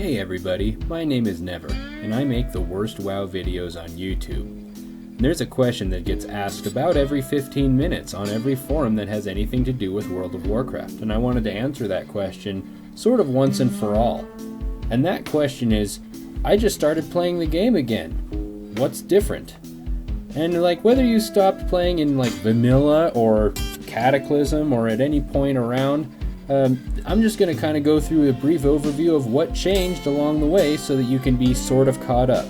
Hey everybody, my name is Never, and I make the worst WoW videos on YouTube. There's a question that gets asked about every 15 minutes on every forum that has anything to do with World of Warcraft, and I wanted to answer that question sort of once and for all. And that question is, I just started playing the game again. What's different? And whether you stopped playing in vanilla or Cataclysm or at any point around, I'm just going to kind of go through a brief overview of what changed along the way so that you can be sort of caught up.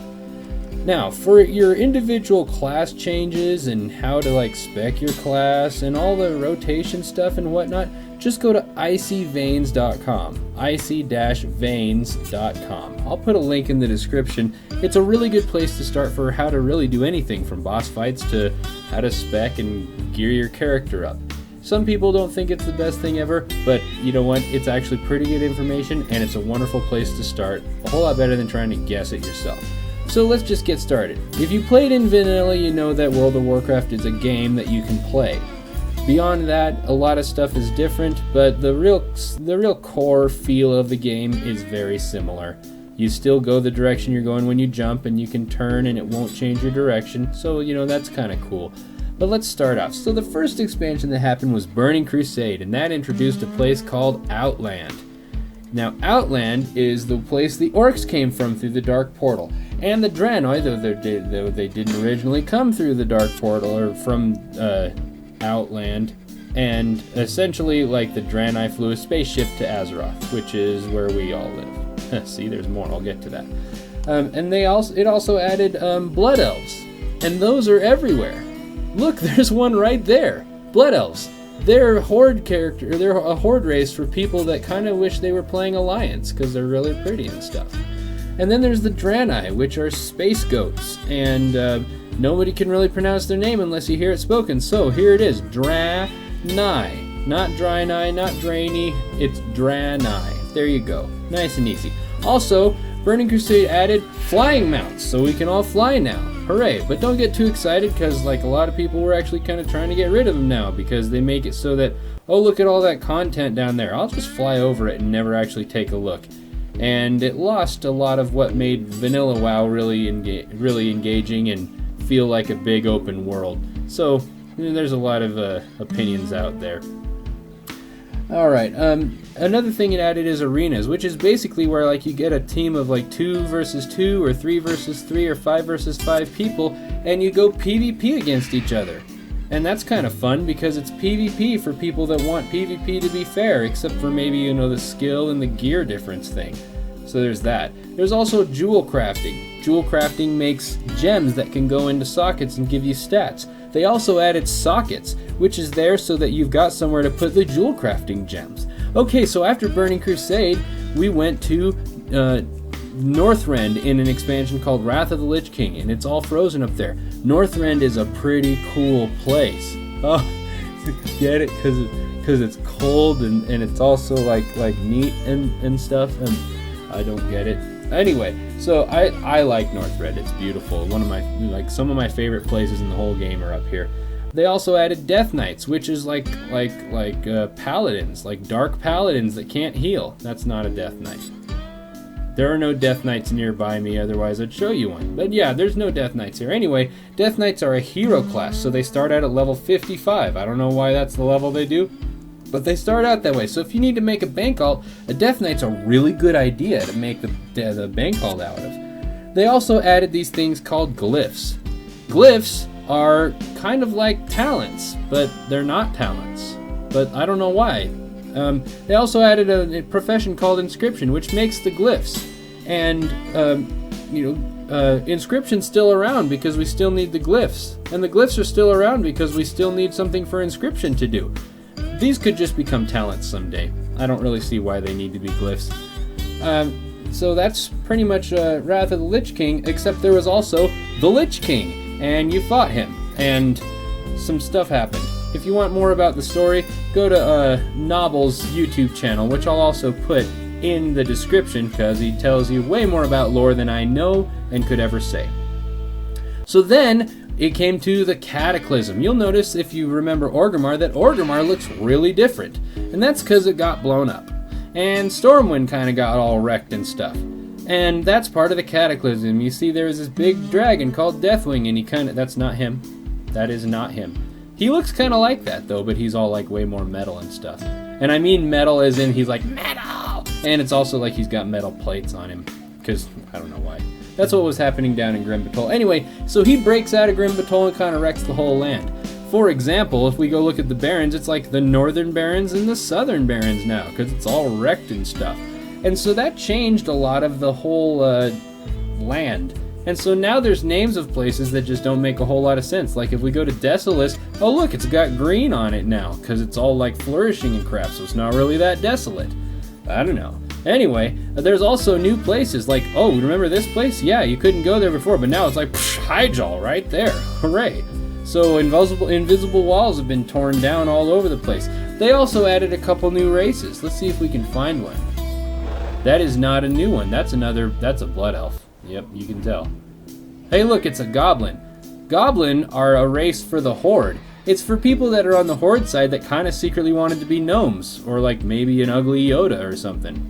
Now, for your individual class changes and how to spec your class and all the rotation stuff and whatnot, just go to icyveins.com, icy-veins.com. I'll put a link in the description. It's a really good place to start for how to really do anything from boss fights to how to spec and gear your character up. Some people don't think it's the best thing ever, but you know what? It's actually pretty good information, and it's a wonderful place to start. A whole lot better than trying to guess it yourself. So let's just get started. If you played in vanilla, you know that World of Warcraft is a game that you can play. Beyond that, a lot of stuff is different, but the real core feel of the game is very similar. You still go the direction you're going when you jump, and you can turn and it won't change your direction, so that's kind of cool. But let's start off. So the first expansion that happened was Burning Crusade, and that introduced a place called Outland. Now, Outland is the place the orcs came from through the Dark Portal. And the Draenor, though they didn't originally come through the Dark Portal or from Outland, and essentially, the Draenor flew a spaceship to Azeroth, which is where we all live. See, there's more. I'll get to that. And it also added Blood Elves, and those are everywhere. Look, there's one right there. Blood Elves. They're a horde character. They're a horde race for people that kind of wish they were playing Alliance because they're really pretty and stuff. And then there's the Draenei, which are space goats, and nobody can really pronounce their name unless you hear it spoken. So here it is, Draenei, not Draenei, not Draenei. It's Draenei. There you go. Nice and easy. Also, Burning Crusade added flying mounts, so we can all fly now. Hooray! But don't get too excited, because a lot of people were actually kind of trying to get rid of them now, because they make it so that, oh, look at all that content down there. I'll just fly over it and never actually take a look. And it lost a lot of what made vanilla WoW really engaging and feel like a big open world. So there's a lot of opinions out there. Alright, another thing it added is arenas, which is basically where you get a team of 2 versus 2 or 3 versus 3 or 5 versus 5 people, and you go PvP against each other. And that's kind of fun because it's PvP for people that want PvP to be fair, except for maybe the skill and the gear difference thing. So there's that. There's also jewel crafting. Jewel crafting makes gems that can go into sockets and give you stats. They also added sockets, which is there so that you've got somewhere to put the jewel crafting gems. Okay, so after Burning Crusade, we went to Northrend in an expansion called Wrath of the Lich King, and it's all frozen up there. Northrend is a pretty cool place. Oh, get it? Because it's cold and it's also neat and stuff, and I don't get it. Anyway, so I like Northrend. It's beautiful. One of my some of my favorite places in the whole game are up here. They also added Death Knights, which is paladins, dark paladins that can't heal. That's not a Death Knight. There are no Death Knights nearby me, otherwise I'd show you one. But yeah, there's no Death Knights here. Anyway, Death Knights are a hero class, so they start out at level 55. I don't know why that's the level they do, but they start out that way. So if you need to make a bank alt, a Death Knight's a really good idea to make the bank alt out of. They also added these things called glyphs. Glyphs are kind of like talents, but they're not talents. But I don't know why. They also added a profession called inscription, which makes the glyphs. And, inscription's still around because we still need the glyphs. And the glyphs are still around because we still need something for inscription to do. These could just become talents someday. I don't really see why they need to be glyphs. So that's pretty much Wrath of the Lich King, except there was also the Lich King, and you fought him, and some stuff happened. If you want more about the story, go to Noble's YouTube channel, which I'll also put in the description, because he tells you way more about lore than I know and could ever say. So then, it came to the Cataclysm. You'll notice, if you remember Orgrimmar, that Orgrimmar looks really different, and that's because it got blown up. And Stormwind kind of got all wrecked and stuff. And that's part of the Cataclysm. You see there's this big dragon called Deathwing, and that's not him. That is not him. He looks kind of like that, though, but he's all, like, way more metal and stuff. And I mean metal as in he's, like, metal! And it's also like he's got metal plates on him, because I don't know why. That's what was happening down in Grim Batol. Anyway, so he breaks out of Grim Batol and kind of wrecks the whole land. For example, if we go look at the Barrens, it's like the Northern Barrens and the Southern Barrens now, because it's all wrecked and stuff. And so that changed a lot of the whole land. And so now there's names of places that just don't make a whole lot of sense. Like if we go to Desolus, oh look, it's got green on it now, because it's all like flourishing and crap, so it's not really that desolate. I don't know. Anyway, there's also new places, like, oh, remember this place? Yeah, you couldn't go there before, but now it's like, Hyjal right there. Hooray. So invisible walls have been torn down all over the place. They also added a couple new races. Let's see if we can find one. That is not a new one. That's a blood elf. Yep, you can tell. Hey look, it's a goblin. Goblin are a race for the Horde. It's for people that are on the Horde side that kind of secretly wanted to be gnomes, or like maybe an ugly Yoda or something.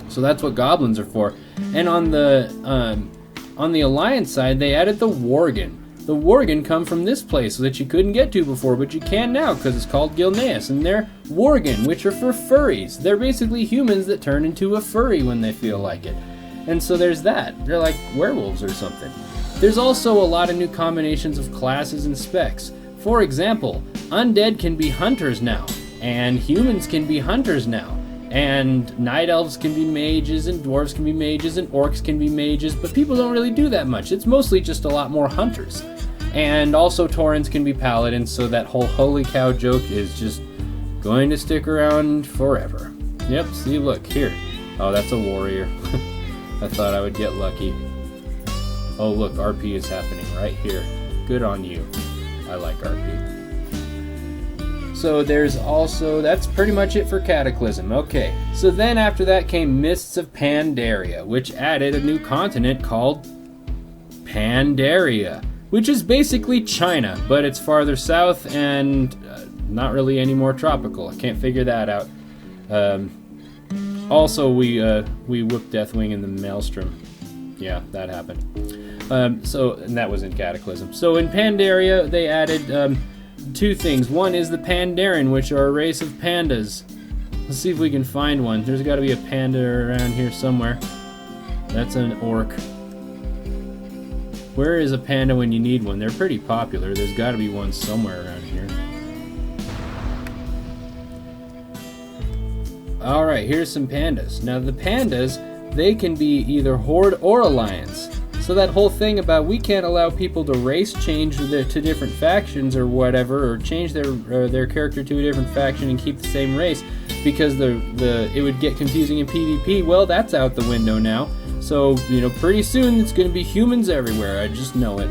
So that's what goblins are for. And on the Alliance side, they added the Worgen. The Worgen come from this place that you couldn't get to before, but you can now because it's called Gilneas, and they're Worgen, which are for furries. They're basically humans that turn into a furry when they feel like it. And so there's that. They're like werewolves or something. There's also a lot of new combinations of classes and specs. For example, undead can be hunters now, and humans can be hunters now, and night elves can be mages, and dwarves can be mages, and orcs can be mages, but people don't really do that much. It's mostly just a lot more hunters. And also Taurens can be paladins, so that whole holy cow joke is just going to stick around forever. Yep, see, look, here. Oh, that's a warrior. I thought I would get lucky. Oh, look, RP is happening right here. Good on you. I like RP. So there's also, that's pretty much it for Cataclysm. Okay, so then after that came Mists of Pandaria, which added a new continent called Pandaria, which is basically China, but it's farther south and not really any more tropical. I can't figure that out. Also, we whooped Deathwing in the Maelstrom. Yeah, that happened. And that was in Cataclysm. So in Pandaria, they added two things. One is the Pandaren, which are a race of pandas. Let's see if we can find one. There's got to be a panda around here somewhere. That's an orc. Where is a panda when you need one? They're pretty popular. There's got to be one somewhere around here. Alright, here's some pandas. Now the pandas, they can be either Horde or Alliance. So that whole thing about we can't allow people to race change to different factions or whatever, or change their character to a different faction and keep the same race because it would get confusing in PvP. Well, that's out the window now. So, pretty soon it's going to be humans everywhere. I just know it.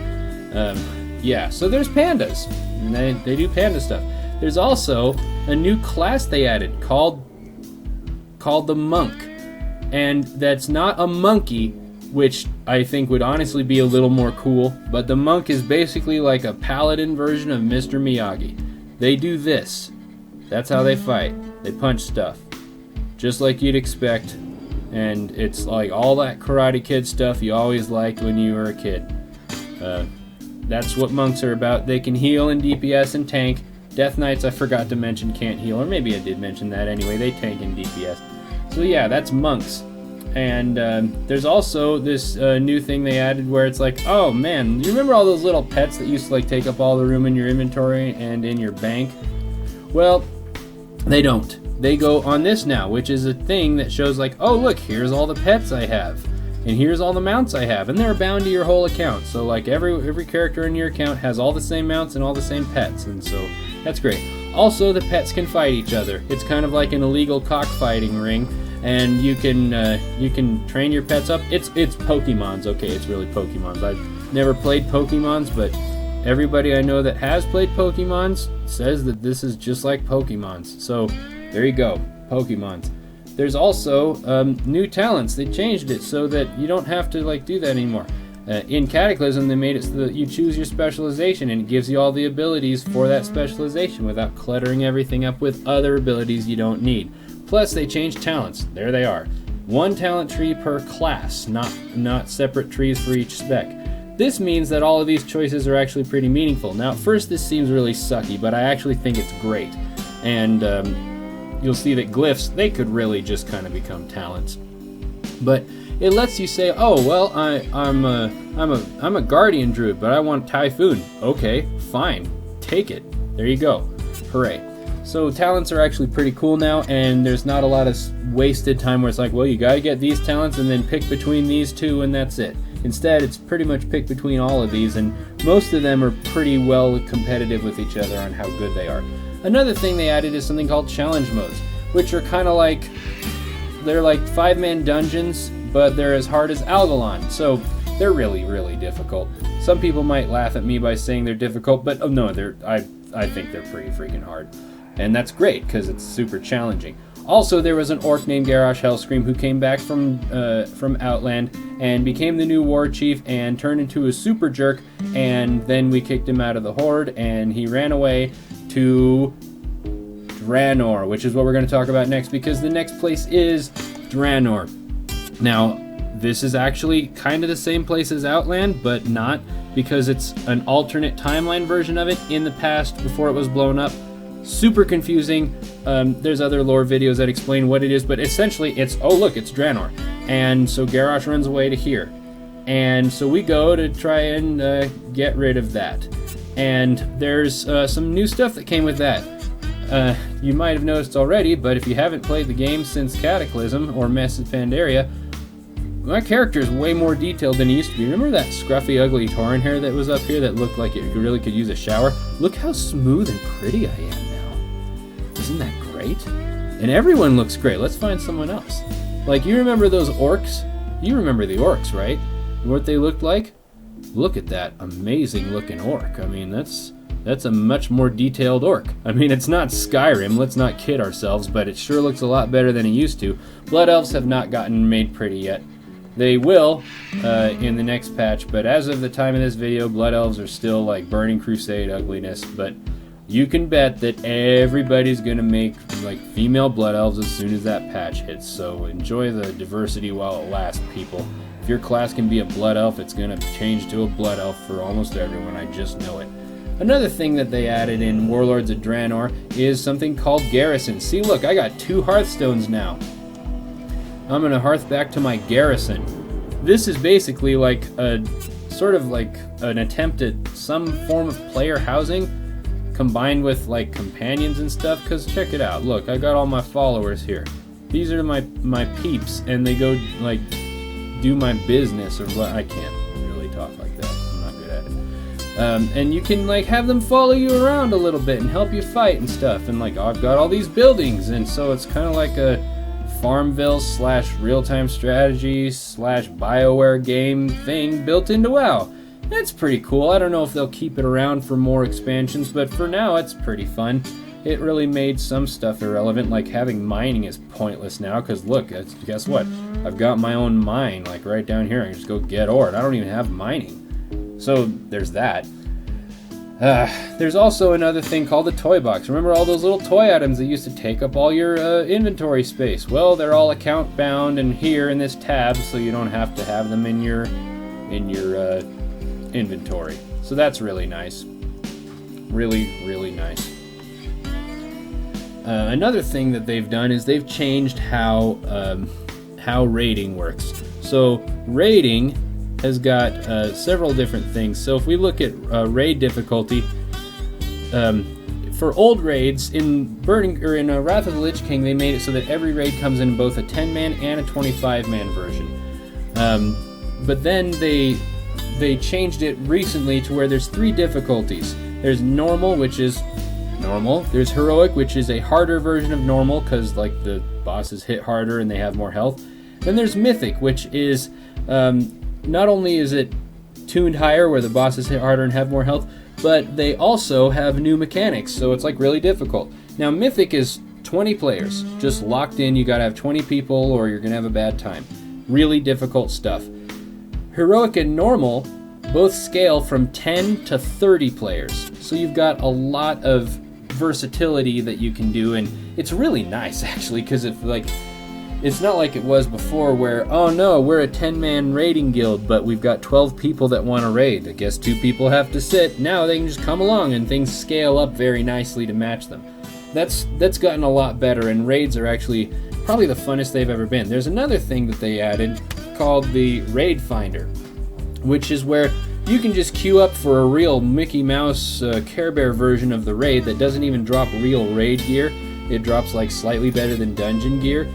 Yeah, so there's pandas. And they do panda stuff. There's also a new class they added called the Monk. And that's not a monkey, which I think would honestly be a little more cool, but the Monk is basically like a paladin version of Mr. Miyagi. They do this. That's how they fight. They punch stuff. Just like you'd expect. And it's like all that Karate Kid stuff you always liked when you were a kid. That's what monks are about. They can heal and DPS and tank. Death Knights, I forgot to mention, can't heal, or maybe I did mention that anyway. They tank and DPS. So yeah, that's monks. And there's also this new thing they added where it's like, oh man, you remember all those little pets that used to like take up all the room in your inventory and in your bank? Well, they don't. They go on this now, which is a thing that shows like, oh look, here's all the pets I have, and here's all the mounts I have, and they're bound to your whole account. So like every character in your account has all the same mounts and all the same pets, and so that's great. Also, the pets can fight each other. It's kind of like an illegal cockfighting ring, and you can train your pets up. It's Pokemons, okay, it's really Pokemons. I've never played Pokemons, but everybody I know that has played Pokemons says that this is just like Pokemons. So there you go, Pokemons. There's also new talents. They changed it so that you don't have to like do that anymore. In Cataclysm, they made it so that you choose your specialization, and it gives you all the abilities for that specialization without cluttering everything up with other abilities you don't need. Plus, they changed talents. There they are. 1 talent tree per class, not separate trees for each spec. This means that all of these choices are actually pretty meaningful. Now, at first this seems really sucky, but I actually think it's great. And you'll see that glyphs, they could really just kind of become talents. But it lets you say, oh, well, I'm a guardian druid, but I want Typhoon. Okay, fine, take it. There you go. Hooray. So talents are actually pretty cool now, and there's not a lot of wasted time where it's like, well, you gotta get these talents and then pick between these two and that's it. Instead, it's pretty much pick between all of these, and most of them are pretty well competitive with each other on how good they are. Another thing they added is something called challenge modes, which are kind of like, they're like 5-man dungeons, but they're as hard as Algalon, so they're really, really difficult. Some people might laugh at me by saying they're difficult, but oh no, I think they're pretty freaking hard. And that's great, because it's super challenging. Also, there was an orc named Garrosh Hellscream who came back from Outland and became the new war chief and turned into a super jerk, and then we kicked him out of the horde and he ran away to Draenor, which is what we're going to talk about next, because the next place is Draenor. Now, this is actually kind of the same place as Outland, but not, because it's an alternate timeline version of it in the past before it was blown up. Super confusing. There's other lore videos that explain what it is, but essentially it's, oh look, it's Draenor. And so Garrosh runs away to here. And so we go to try and get rid of that. And there's some new stuff that came with that. You might have noticed already, but if you haven't played the game since Cataclysm or messed with Pandaria, my character is way more detailed than he used to be. Remember that scruffy, ugly Tauren hair that was up here that looked like it really could use a shower? Look how smooth and pretty I am now. Isn't that great? And everyone looks great. Let's find someone else. Like, you remember those orcs? You remember the orcs, right? What they looked like? Look at that amazing looking orc. I mean, that's a much more detailed orc. I mean, it's not Skyrim, let's not kid ourselves, but it sure looks a lot better than it used to. Blood elves have not gotten made pretty yet. They will in the next patch, but as of the time of this video, Blood Elves are still like Burning Crusade ugliness, but you can bet that everybody's gonna make like female Blood Elves as soon as that patch hits, so enjoy the diversity while it lasts, people. If your class can be a Blood Elf, it's gonna change to a Blood Elf for almost everyone, I just know it. Another thing that they added in Warlords of Draenor is something called Garrison. See, look, I got 2 Hearthstones now. I'm gonna hearth back to my garrison. This is basically like a sort of like an attempt at some form of player housing combined with like companions and stuff, because check it out. Look, I got all my followers here. These are my peeps, and they go like do my business, or what. I can't really talk like that. I'm not good at it. And you can like have them follow you around a little bit and help you fight and stuff, and like, oh, I've got all these buildings, and so it's kind of like a Farmville / real-time strategy / BioWare game thing built into WoW. That's pretty cool. I don't know if they'll keep it around for more expansions, but for now it's pretty fun. It really made some stuff irrelevant, like having mining is pointless now, because look, guess what? I've got my own mine, like right down here. I can just go get ore, and I don't even have mining. So there's that. There's also another thing called the toy box. Remember all those little toy items that used to take up all your inventory space? Well, they're all account bound and here in this tab, so you don't have to have them in your inventory. So that's really nice. Really, really nice. Another thing that they've done is they've changed how raiding works. So raiding has got several different things. So if we look at raid difficulty, for old raids in Wrath of the Lich King, they made it so that every raid comes in both a 10-man and a 25-man version. But then they changed it recently to where there's 3 difficulties. There's normal, which is normal. There's heroic, which is a harder version of normal because like the bosses hit harder and they have more health. Then there's mythic, which is not only is it tuned higher where the bosses hit harder and have more health, but they also have new mechanics, so it's like really difficult. Now mythic is 20 players, just locked in. You gotta have 20 people or you're gonna have a bad time. Really difficult stuff. Heroic and normal both scale from 10 to 30 players, so you've got a lot of versatility that you can do, and it's really nice actually, because if like It's not like it was before where, oh no, we're a 10-man raiding guild, but we've got 12 people that want to raid. I guess 2 people have to sit. Now they can just come along and things scale up very nicely to match them. That's gotten a lot better, and raids are actually probably the funnest they've ever been. There's another thing that they added called the Raid Finder, which is where you can just queue up for a real Mickey Mouse Care Bear version of the raid that doesn't even drop real raid gear. It drops like slightly better than dungeon gear.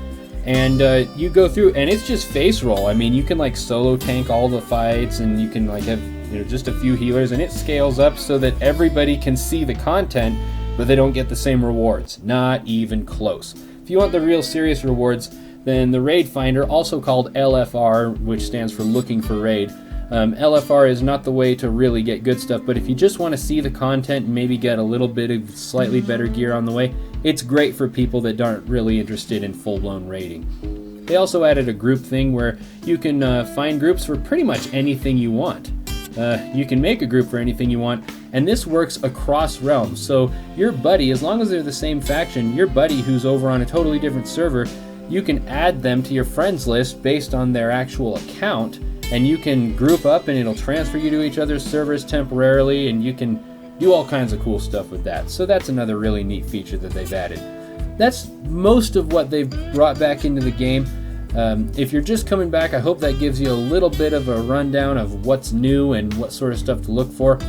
And you go through, and it's just face roll. I mean, you can like solo tank all the fights, and you can like have just a few healers, and it scales up so that everybody can see the content, but they don't get the same rewards. Not even close. If you want the real serious rewards, then the Raid Finder, also called LFR, which stands for Looking for Raid, LFR is not the way to really get good stuff, but if you just want to see the content and maybe get a little bit of slightly better gear on the way, it's great for people that aren't really interested in full-blown raiding. They also added a group thing where you can find groups for pretty much anything you want. You can make a group for anything you want, and this works across realms. So your buddy, as long as they're the same faction, your buddy who's over on a totally different server, you can add them to your friends list based on their actual account, and you can group up and it'll transfer you to each other's servers temporarily, and you can do all kinds of cool stuff with that. So that's another really neat feature that they've added. That's most of what they've brought back into the game. If you're just coming back, I hope that gives you a little bit of a rundown of what's new and what sort of stuff to look for.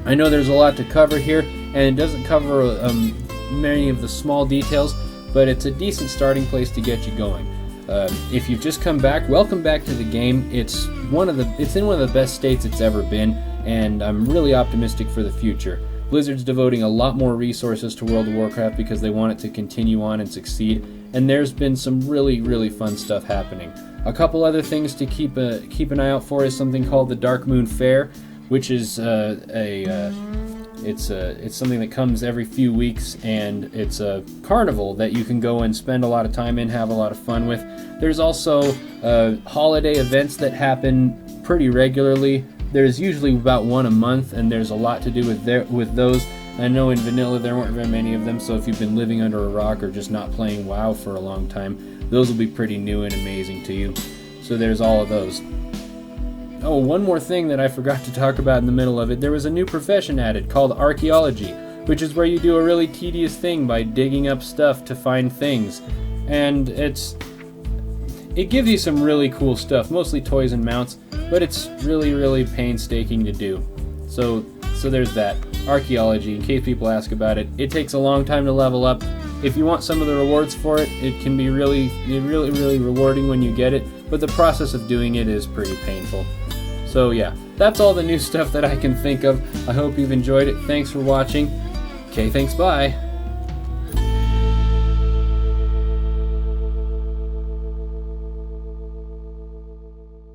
I know there's a lot to cover here, and it doesn't cover many of the small details, but it's a decent starting place to get you going. If you've just come back, welcome back to the game. It's in one of the best states it's ever been, and I'm really optimistic for the future. Blizzard's devoting a lot more resources to World of Warcraft because they want it to continue on and succeed, and there's been some really, really fun stuff happening. A couple other things to keep an eye out for is something called the Dark Moon Fair, which is it's something that comes every few weeks, and it's a carnival that you can go and spend a lot of time in, have a lot of fun with. There's also holiday events that happen pretty regularly. There's usually about one a month, and there's a lot to do with those. I know in vanilla there weren't very many of them, so if you've been living under a rock or just not playing WoW for a long time, those will be pretty new and amazing to you. So there's all of those. Oh, one more thing that I forgot to talk about in the middle of it. There was a new profession added called archaeology, which is where you do a really tedious thing by digging up stuff to find things. And it gives you some really cool stuff, mostly toys and mounts, but it's really, really painstaking to do. So there's that. Archaeology, in case people ask about it, it takes a long time to level up. If you want some of the rewards for it, it can be really, really, really rewarding when you get it, but the process of doing it is pretty painful. So yeah, that's all the new stuff that I can think of. I hope you've enjoyed it. Thanks for watching. Okay, thanks, bye.